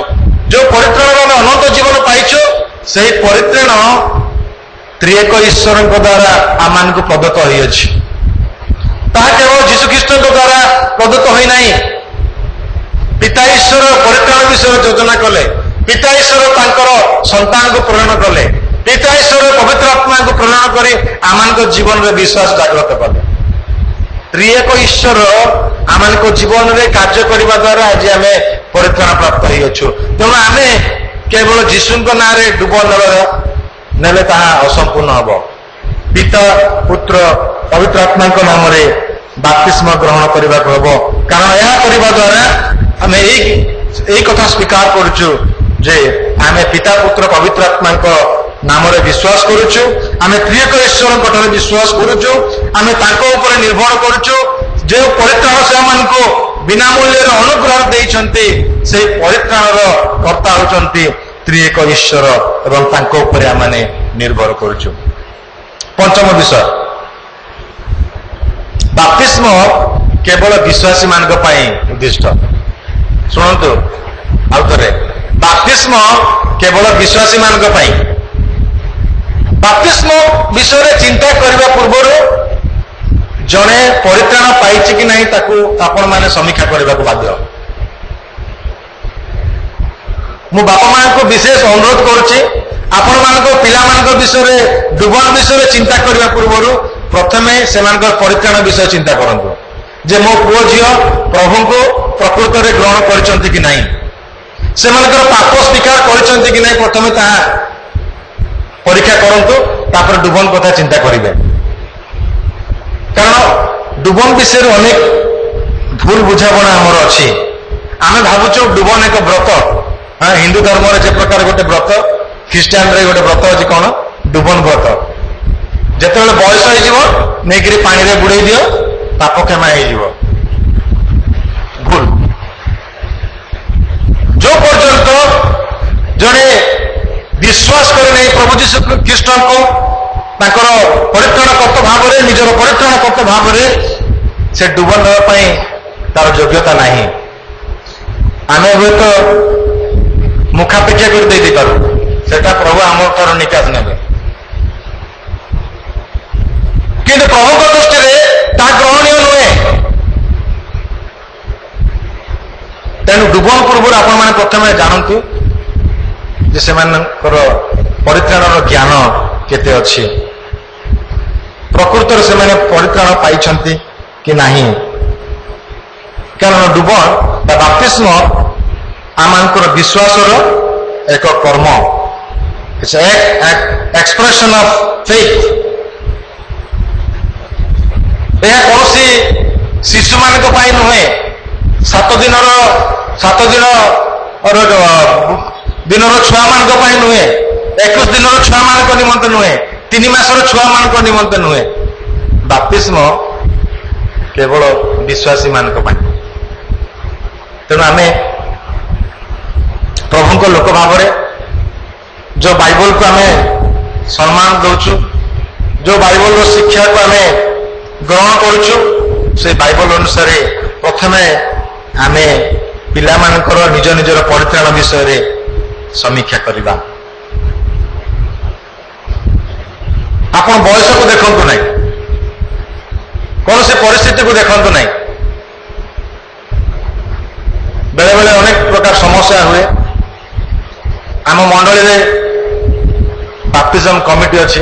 ଯୋଉ ପରିତ୍ରାଣ ଆମେ ଅନନ୍ତ ଜୀବନ ପାଇଛୁ, ସେହି ପରିତ୍ରାଣ ତ୍ରିଏକ ଈଶ୍ୱରଙ୍କ ଦ୍ୱାରା ଆମମାନଙ୍କୁ ପ୍ରଦତ୍ତ ହୋଇଅଛି। ତାହା କେବଳ ଯୀଶୁଖ୍ରୀଷ୍ଟଙ୍କ ଦ୍ୱାରା ପ୍ରଦତ୍ତ ହୋଇନାହିଁ। ପିତା ଈଶ୍ୱର ପରିତ୍ରାଣ ବିଷୟରେ ଯୋଜନା କଲେ, ପିତା ଈଶ୍ୱର ତାଙ୍କର ସନ୍ତାନଙ୍କୁ ପ୍ରେରଣ କଲେ, ପିତା ଈଶ୍ୱର ପବିତ୍ର ଆତ୍ମାଙ୍କୁ ପ୍ରେରଣ କରି ଆମମାନଙ୍କ ଜୀବନରେ ବିଶ୍ୱାସ ଜାଗ୍ରତ କଲେ। ତ୍ରିଏକ ଈଶ୍ୱର ଆମମାନଙ୍କ ଜୀବନରେ କାର୍ଯ୍ୟ କରିବା ଦ୍ୱାରା ଆଜି ଆମେ ପରିତ୍ରାଣ ପ୍ରାପ୍ତ ହୋଇଅଛୁ। ତେଣୁ ଆମେ କେବଳ ଯୀଶୁଙ୍କ ନାଁରେ ଡୁବ ନେଲେ ତାହା ଅସମ୍ପୂର୍ଣ୍ଣ ହେବ। ପିତା ପୁତ୍ର ପବିତ୍ର ଆତ୍ମାଙ୍କ ନାମରେ ବାପ୍ତିସ୍ମ ଗ୍ରହଣ କରିବାକୁ ହେବ, କାରଣ ଏହା କରିବା ଦ୍ୱାରା ଆମେ ଏଇ କଥା ସ୍ୱୀକାର କରୁଛୁ ଯେ ଆମେ ପିତା ପୁତ୍ର ପବିତ୍ର ଆତ୍ମାଙ୍କ ନାମରେ ବିଶ୍ୱାସ କରୁଛୁ, ଆମେ ତ୍ରିଏକ ଈଶ୍ୱରଙ୍କ ଠାରେ ବିଶ୍ୱାସ କରୁଛୁ, ଆମେ ତାଙ୍କ ଉପରେ ନିର୍ଭର କରୁଛୁ। ଯେଉଁ ପରିତ୍ରାଣ ସେମାନଙ୍କୁ ବିନା ମୂଲ୍ୟରେ ଅନୁଗ୍ରହ ଦେଇଛନ୍ତି, ସେହି ପରିତ୍ରାଣର କର୍ତ୍ତା ହେଉଛନ୍ତି ତ୍ରିଏକ ଈଶ୍ୱର ଏବଂ ତାଙ୍କ ଉପରେ ଆମେ ନିର୍ଭର କରୁଛୁ। ପଞ୍ଚମ ବିଷୟ, ବାପ୍ତିସ୍ମ କେବଳ ବିଶ୍ୱାସୀ ମାନଙ୍କ ପାଇଁ ଉଦ୍ଦିଷ୍ଟ। ଶୁଣନ୍ତୁ ଆଉ ଥରେ, ବାପ୍ତିସ୍ମ କେବଳ ବିଶ୍ୱାସୀ ମାନଙ୍କ ପାଇଁ। ବାପ୍ତିସ୍ମ ବିଷୟରେ ଚିନ୍ତା କରିବା ପୂର୍ବରୁ ଜଣେ ପରିତ୍ରାଣ ପାଇଛି କି ନାହିଁ ତାକୁ ଆପଣମାନେ ସମୀକ୍ଷା କରିବାକୁ ବାଧ୍ୟ। ମୁଁ ବାପା ମାଙ୍କୁ ବିଶେଷ ଅନୁରୋଧ କରୁଛି, ଆପଣମାନଙ୍କ ପିଲାମାନଙ୍କ ବିଷୟରେ ଡୁବନ ବିଷୟରେ ଚିନ୍ତା କରିବା ପୂର୍ବରୁ ପ୍ରଥମେ ସେମାନଙ୍କର ପରିତ୍ରାଣ ବିଷୟ ଚିନ୍ତା କରନ୍ତୁ, ଯେ ମୋ ପୁଅ ଝିଅ ପ୍ରଭୁଙ୍କୁ ପ୍ରକୃତରେ ଗ୍ରହଣ କରିଛନ୍ତି କି ନାହିଁ, ସେମାନଙ୍କର ପାପ ସ୍ୱୀକାର କରିଛନ୍ତି କି ନାହିଁ, ପ୍ରଥମେ ତାହା ପରୀକ୍ଷା କରନ୍ତୁ, ତାପରେ ଡୁବନ କଥା ଚିନ୍ତା କରିବେ। କାରଣ ଡୁବନ ବିଷୟରେ ଅନେକ ଭୁଲ ବୁଝାମଣା ଆମର ଅଛି। ଆମେ ଭାବୁଛୁ ଡୁବନ ଏକ ବ୍ରତ। ହିନ୍ଦୁ ଧର୍ମରେ ଯେ ପ୍ରକାର ଗୋଟେ ବ୍ରତ, ଖ୍ରୀଷ୍ଟିଆନରେ ଗୋଟେ ବ୍ରତ ଅଛି, କଣ? ଡୁବନ ବ୍ରତ। ଯେତେବେଳେ ବୟସ ହେଇଯିବ ନେଇକିରି ପାଣିରେ ବୁଡେଇ ଦିଅ, ପାପ କ୍ଷମା ହେଇଯିବ। ଭୁଲ। ଯୋଉ ପର୍ଯ୍ୟନ୍ତ ଜଣେ ବିଶ୍ୱାସ କରେ ନାହିଁ ପ୍ରଭୁ ଯୀଶୁ ଖ୍ରୀଷ୍ଟଙ୍କୁ ତାଙ୍କର ପରିତ୍ରାଣକର୍ତ୍ତା ଭାବରେ, ନିଜର ପରିତ୍ରାଣକର୍ତ୍ତା ଭାବରେ, ସେ ଡୁବ ନେବା ପାଇଁ ତାର ଯୋଗ୍ୟତା ନାହିଁ। ଆମେ ହୁଏତ ମୁଖାପେକ୍ଷା କରି ଦେଇପାରୁ, ସେଟା ପ୍ରଭୁ ଆମର ଠାରୁ ନିକାଶ ନେବେ, କିନ୍ତୁ ପ୍ରଭୁଙ୍କ ଦୃଷ୍ଟିରେ ତାହା ଗ୍ରହଣୀୟ ନୁହେଁ। ତେଣୁ ଡୁବନ ପୂର୍ବରୁ ଆପଣମାନେ ପ୍ରଥମେ ଜାଣନ୍ତୁ ଯେ ସେମାନଙ୍କର ପରିତ୍ରାଣର ଜ୍ଞାନ କେତେ ଅଛି, ପ୍ରକୃତରେ ସେମାନେ ପରିତ୍ରାଣ ପାଇଛନ୍ତି କି ନାହିଁ। କାରଣ ଡୁବନ ବା ବାପ୍ତିସ୍ମ ଆମମାନଙ୍କର ବିଶ୍ୱାସର ଏକ କର୍ମ, ଏକ୍ସପ୍ରେସନ ଅଫ ଫେଥ୍। ଏହା କୌଣସି ଶିଶୁମାନଙ୍କ ପାଇଁ ନୁହେଁ, 7 ଦିନର ଛୁଆମାନଙ୍କ ପାଇଁ ନୁହେଁ, 21 ଦିନର ଛୁଆମାନଙ୍କ ନିମନ୍ତେ ନୁହେଁ, 3 ମାସର ଛୁଆମାନଙ୍କ ନିମନ୍ତେ ନୁହେଁ। ବାପ୍ତିସ୍ମ କେବଳ ବିଶ୍ୱାସୀମାନଙ୍କ ପାଇଁ। ତେଣୁ ଆମେ ପ୍ରଭୁଙ୍କ ଲୋକ ଭାବରେ ଯୋଉ ବାଇବଲକୁ ଆମେ ସମ୍ମାନ ଦଉଛୁ, ଯୋଉ ବାଇବଲର ଶିକ୍ଷାକୁ ଆମେ ଗ୍ରହଣ କରୁଛୁ, ସେ ବାଇବଲ ଅନୁସାରେ ପ୍ରଥମେ ଆମେ ପିଲାମାନଙ୍କର ନିଜ ନିଜର ପରିତ୍ରାଣ ବିଷୟରେ ସମୀକ୍ଷା କରିବା। ଆପଣ ବୟସକୁ ଦେଖନ୍ତୁ ନାହିଁ, କୌଣସି ପରିସ୍ଥିତିକୁ ଦେଖନ୍ତୁ ନାହିଁ। ବେଳେ ବେଳେ ଅନେକ ପ୍ରକାର ସମସ୍ୟା ହୁଏ। ଆମ ମଣ୍ଡଳୀରେ ବାପ୍ତିଜମ କମିଟି ଅଛି,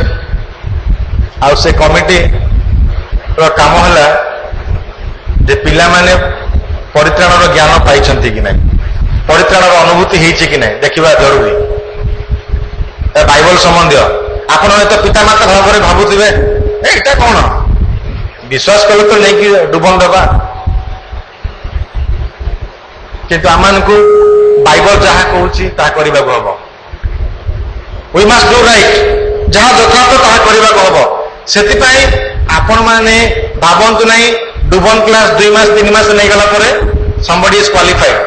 ଆଉ ସେ କମିଟିର କାମ ହେଲା ଯେ ପିଲାମାନେ ପରିତ୍ରାଣର ଜ୍ଞାନ ପାଇଛନ୍ତି କି ନାହିଁ, ପରିତ୍ରାଣର ଅନୁଭୂତି ହେଇଛି କି ନାହିଁ ଦେଖିବା ଜରୁରୀ। ବାଇବଲ ସମ୍ବନ୍ଧୀୟ ଆପଣ ହয়ତ ପିତାମାତା ଭାବରେ ଭାବୁଥିବେ ଏଇଟା କଣ, ବିଶ୍ୱାସ କଲେ ତ ନେଇକି ଡୁବନ ଦେବା, କିନ୍ତୁ ଆମମାନଙ୍କୁ ବାଇବଲ ଯାହା କହୁଛି ତାହା କରିବାକୁ ହବ। ୱି ମଷ୍ଟ ଡୁ ରାଇଟ୍, ଯାହା ଯଥାର୍ଥ ତାହା କରିବାକୁ ହବ। ସେଥିପାଇଁ ଆପଣମାନେ ଭାବନ୍ତୁ ନାହିଁ ଡୁବନ କ୍ଲାସ 2 ମାସ 3 ମାସ ନେଇଗଲା ପରେ somebody is qualified।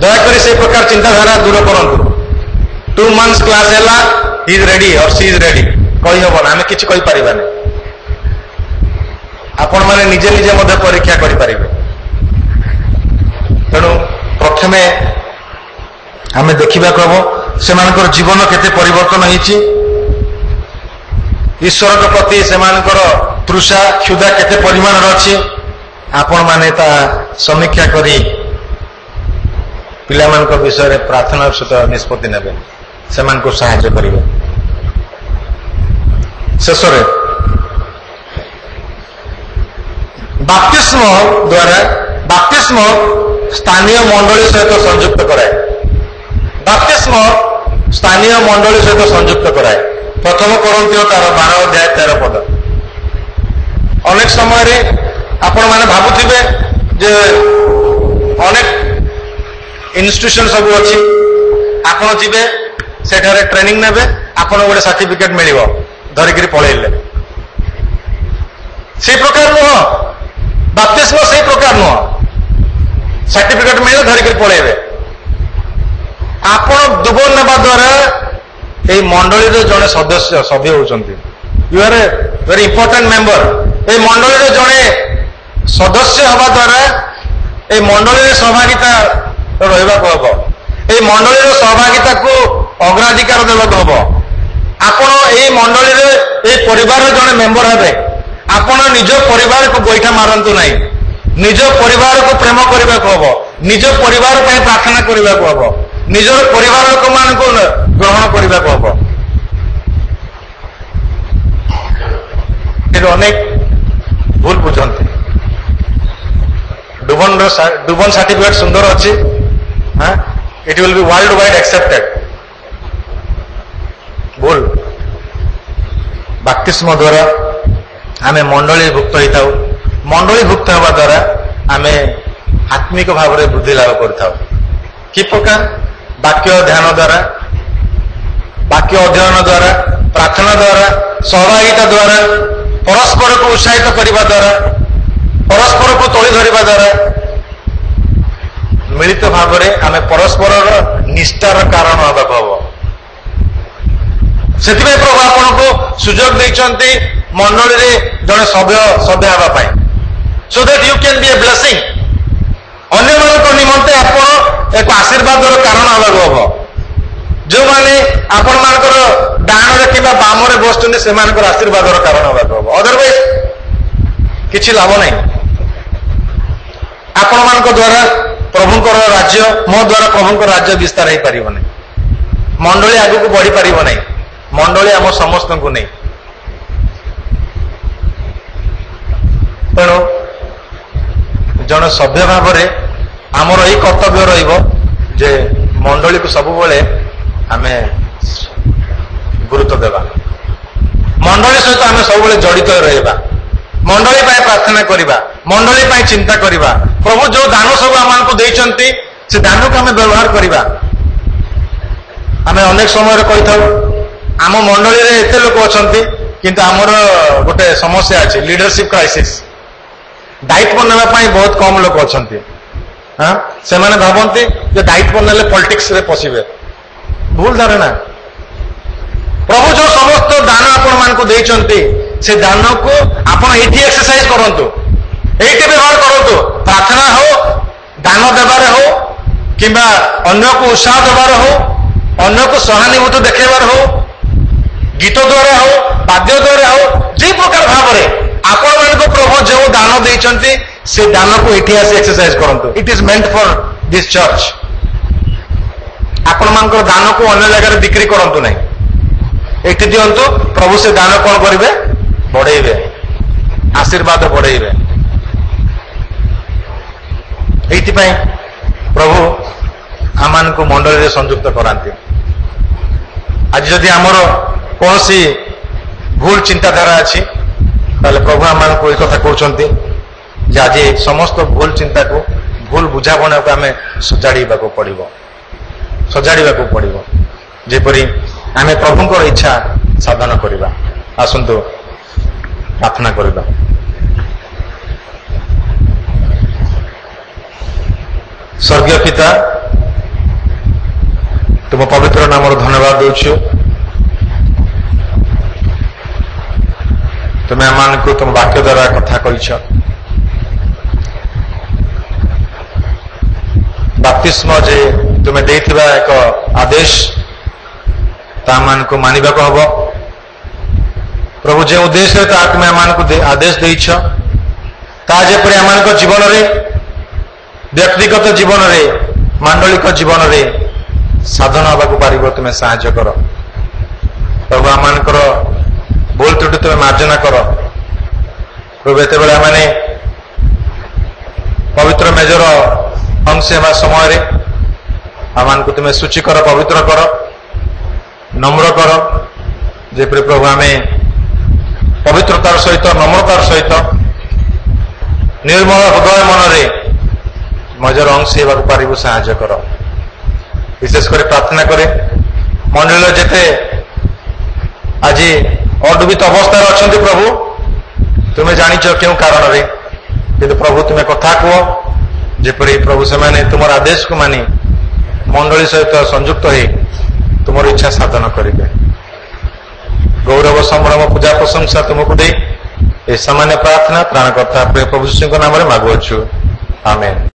ଦୟାକରି ସେ ପ୍ରକାର ଚିନ୍ତାଧାରା ଦୂର କରନ୍ତୁ। 2 months କ୍ଲାସ ହେଲା, he is ready or she is ready, କହିହବ ନା, ଆମେ କିଛି କହିପାରିବାନି। ଆପଣମାନେ ନିଜେ ନିଜେ ମଧ୍ୟ ପରୀକ୍ଷା କରିପାରିବେ। ତେଣୁ ପ୍ରଥମେ ଆମେ ଦେଖିବାକୁ ହବ ସେମାନଙ୍କର ଜୀବନ କେତେ ପରିବର୍ତ୍ତନ ହେଇଛି, ଈଶ୍ୱରଙ୍କ ପ୍ରତି ସେମାନଙ୍କର ତୃଷା କ୍ଷୁଧା କେତେ ପରିମାଣର ଅଛି। ଆପଣମାନେ ତା ସମୀକ୍ଷା କରି ପିଲାମାନଙ୍କ ବିଷୟରେ ପ୍ରାର୍ଥନାର ସହିତ ନିଷ୍ପତ୍ତି ନେବେ, ସେମାନଙ୍କୁ ସାହାଯ୍ୟ କରିବେ। ଶେଷରେ ବାପ୍ତିସ୍ମ ଦ୍ୱାରା ବାପ୍ତିସ୍ମ ସ୍ଥାନୀୟ ମଣ୍ଡଳୀ ସହିତ ସଂଯୁକ୍ତ କରାଏ। ବାପ୍ତିସ୍ମ ସ୍ଥାନୀୟ ମଣ୍ଡଳୀ ସହିତ ସଂଯୁକ୍ତ କରାଏ। 1 Corinthians 12:13। ଅନେକ ସମୟରେ ଆପଣମାନେ ଭାବୁଥିବେ ଯେ ଅନେକ ଇନଷ୍ଟିଟ୍ୟୁସନ ସବୁ ଅଛି, ଆପଣ ଯିବେ ସେଠାରେ ଟ୍ରେନିଂ ନେବେ, ଆପଣ ଗୋଟେ ସାର୍ଟିଫିକେଟ ମିଳିବ, ଧରିକିରି ପଳେଇଲେ। ସେଇ ପ୍ରକାର ନୁହଁ, ବାପ୍ତିସ୍ମ ସେଇ ପ୍ରକାର ନୁହଁ, ସାର୍ଟିଫିକେଟ ମିଳିଲେ ଧରିକିରି ପଳେଇବେ। ଆପଣ ଡୁବନ ନେବା ଦ୍ୱାରା এই ମଣ୍ଡଳୀର ଜଣେ ସଭ୍ୟ ହେଉଛନ୍ତି। You are a very important member. এই ମଣ୍ଡଳୀର ଜଣେ ସଦସ୍ୟ ହେବା ଦ୍ୱାରା এই ମଣ୍ଡଳୀରେ ସହଭାଗିତା ରହିବାକୁ ହବ, এই ମଣ୍ଡଳୀର ସହଭାଗିତାକୁ ଅଗ୍ରାଧିକାର ଦେବାକୁ ହବ। ଆପଣ এই ମଣ୍ଡଳୀରେ এই ପରିବାରର ଜଣେ ମେମ୍ବର ହେବେ। ଆପଣ ନିଜ ପରିବାରକୁ ଗୋଇଠା ମାରନ୍ତୁ ନାହିଁ, ନିଜ ପରିବାରକୁ ପ୍ରେମ କରିବାକୁ ହବ, ନିଜ ପରିବାର ପାଇଁ ପ୍ରାର୍ଥନା କରିବାକୁ ହବ, ନିଜର ପରିବାର ଲୋକମାନଙ୍କୁ ଗ୍ରହଣ କରିବାକୁ ହବ। କିନ୍ତୁ ଅନେକ ଭୁଲ ବୁଝନ୍ତି। ଡୁବନ ସାର୍ଟିଫିକେଟ ସୁନ୍ଦର ଅଛି, it will be world wide accepted. ଭୁଲ। ବାପ୍ତିସ୍ମ ଦ୍ୱାରା ଆମେ ମଣ୍ଡଳୀଭୁକ୍ତ ହେଇଥାଉ। ମଣ୍ଡଳୀଭୁକ୍ତ ହେବା ଦ୍ୱାରା ଆମେ ଆତ୍ମିକ ଭାବରେ ବୃଦ୍ଧି ଲାଭ କରିଥାଉ। କି ପ୍ରକାର? ବାକ୍ୟ ଧ୍ୟାନ ଦ୍ୱାରା, ବାକ୍ୟ ଅଧ୍ୟୟନ ଦ୍ୱାରା, ପ୍ରାର୍ଥନା ଦ୍ୱାରା, सहभागिता द्वारा परस्पर को उत्साहित करने द्वारा परस्पर को तोली धरिबा द्वारा मिलित भाव में आम परस्पर निष्ठार कारण हवाक हम से प्रभु आपन को सुजोग देते मंडली रे जड़े सभ्य हाँपाई so that you can be a blessing अन्य मान निमंते आप एक आशीर्वाद कारण हवाक हम जो मैंने आपण मानकर डाण कि बाम बस से आशीर्वाद कारण हवाक हम अदरवाइज किसी लाभ नहीं आपण मान द्वारा प्रभुंकर राज्य मो द्वारा प्रभुंकर राज्य विस्तार हो पार नहीं मंडली आग को बढ़ी पार नहीं मंडली आम समस्त को नहीं तेणु जन सभ्य भाव में आमर यही कर्तव्य रे मंडली को सब आम गुरुत्व देवा मंडली सहित आम सब जड़ित रहा मंडली प्रार्थना करवा मंडली चिंता करवा प्रभु जो दान सब आम देते से दान को आम व्यवहार करवा आम अनेक समय कही था आम मंडली रे एते लोक अच्छा किंतु आमर गोटे समस्या अच्छी लीडरशिप क्राइसिस दायित्व नापी बहुत कम लोक अच्छा हाँ से भावती दायित्व ने पॉलिटिक्स रे पशिबे भूल धारणा प्रभु जो समस्त दान आपण मान देते से दान को आपण एठी एक्सरसाइज करंतु एठी व्यवहार करंतु प्रार्थना हो दान देवार हो किंबा अन्य को उत्साह देवार हो अन्य को सहानुभूति देखेबार हो गीत द्वारा हो वाद्य द्वारा हो जे प्रकार भाव में आपण मान को प्रभु जो दान देते से दान को एठी आसी एक्सरसाइज करंतु it is meant for this church आपण मान दान को अन्य जगह बिक्री करंतु नहीं एठी दियंतु प्रभु से दान कौन करेंगे बढ़ेबे आशीर्वाद बढ़ेबे एइथिपाई प्रभु आमान को मंडली रे संयुक्त करांती आज जदि आमर कौन सी भूल चिंताधारा अच्छी ताले प्रभु आमान को एक कथा कहउछंती जे आज समस्त भूल चिंता को भूल बुझाबना को आम सजाड़ीबाको पड़िबो जेपरी आम प्रभुंकर इच्छा साधन करवा आसंतु प्रार्थना करवा स्वर्गीय पिता तुम पवित्र नाम धन्यवाद देछु तुम्हें आम को तुम वाक्य द्वारा कथा कहिछ बाप्तिस्म जे तुम्हें देथिबा एक आदेश मान को मानिबा को हबो प्रभु जो उद्देश्य तुम्हें आम को आदेश देछ ता जेपरि आम जीवन रे व्यक्तिगत जीवन रे मांडलिक जीवन रे साधन हवा को पारिबो तुम्हें साहाय्य कर प्रभु आमर भूल त्रुटि तुम्हें मार्जना कर प्रभु एत मैंने पवित्र मेजर अंश हेबा समय रे आम को तुम्हें सूची कर पवित्र कर नम्र कर जेपरि प्रभु आम पवित्रतार सहित नम्रतार सहित निर्मल हृदय मन रे मजर अंश हेबा पारिबो साहाय्य कर विशेषकर प्रार्थना करे मंडली जेते आज अडुबित अवस्था अच्छा प्रभु तुम्हें जानिच क्यों कारण रे किंतु प्रभु तुम्हें कथा कह जेपरि प्रभु से माने तुमर आदेश को मानी मंडली सहित संयुक्त हो तुमर इच्छा साधन करेंगे गौरव संभ्रम पूजा प्रशंसा तुमको दे सामान्य प्रार्थना प्राणकर्ता प्रभु यीशु नाम रे मागुछु आमेन।